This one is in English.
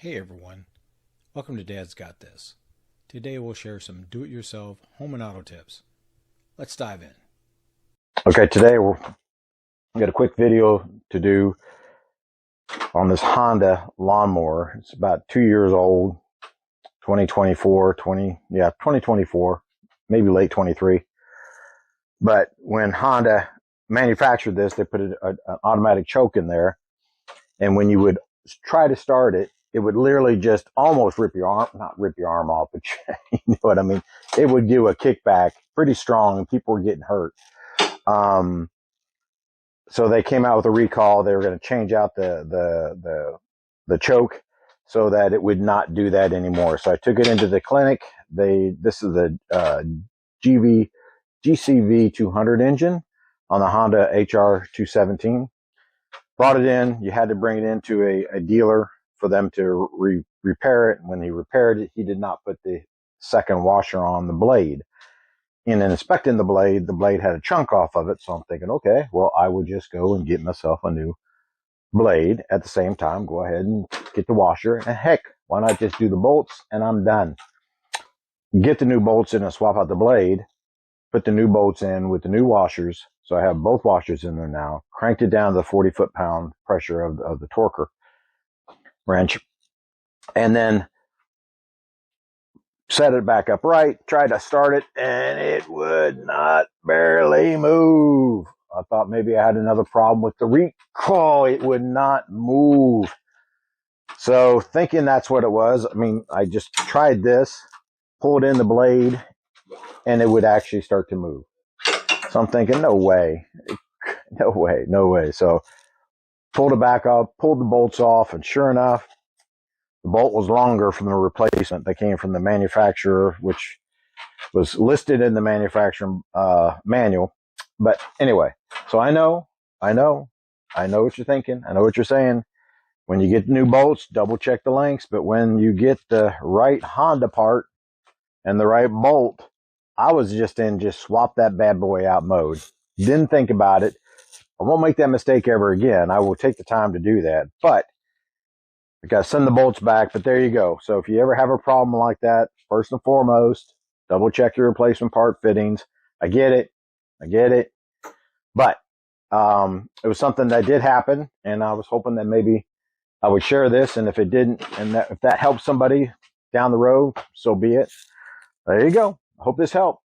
Hey everyone, welcome to Dad's Got This. Today we'll share some do-it-yourself home and auto tips. Let's dive in. Okay, today we've got a quick video to do on this Honda lawnmower. It's about 2 years old, 2024, maybe late 23. But when Honda manufactured this, they put an automatic choke in there. And when you would try to start it, it would literally just almost rip your arm, not rip your arm off, but you know what I mean? It would do a kickback pretty strong and people were getting hurt. So they came out with a recall. They were going to change out the choke so that it would not do that anymore. So I took it into the clinic. This is the GCV 200 engine on the Honda HR217. Brought it in. You had to bring it into a dealer for them to repair it. When he repaired it, he did not put the second washer on the blade. In inspecting the blade had a chunk off of it. So I'm thinking, okay, well, I would just go and get myself a new blade. At the same time, go ahead and get the washer. And heck, why not just do the bolts and I'm done. Get the new bolts in and swap out the blade. Put the new bolts in with the new washers. So I have both washers in there now. Cranked it down to the 40 foot-pound pressure of the torquer wrench. And then set it back up right, tried to start it, and it would not barely move. I thought maybe I had another problem with the recall. It would not move. So thinking that's what it was, I mean, I just tried this, pulled in the blade, and it would actually start to move. So I'm thinking, no way. So pulled it back up, pulled the bolts off, and sure enough, the bolt was longer from the replacement that came from the manufacturer, which was listed in the manufacturer manual. But anyway, so I know what you're thinking. I know what you're saying. When you get new bolts, double check the lengths. But when you get the right Honda part and the right bolt, I was just swap that bad boy out mode. Didn't think about it. I won't make that mistake ever again. I will take the time to do that. But I got to send the bolts back, but there you go. So if you ever have a problem like that, first and foremost, double check your replacement part fittings. I get it. But it was something that did happen, and I was hoping that maybe I would share this, and if it didn't, and if that helps somebody down the road, so be it. There you go. I hope this helped.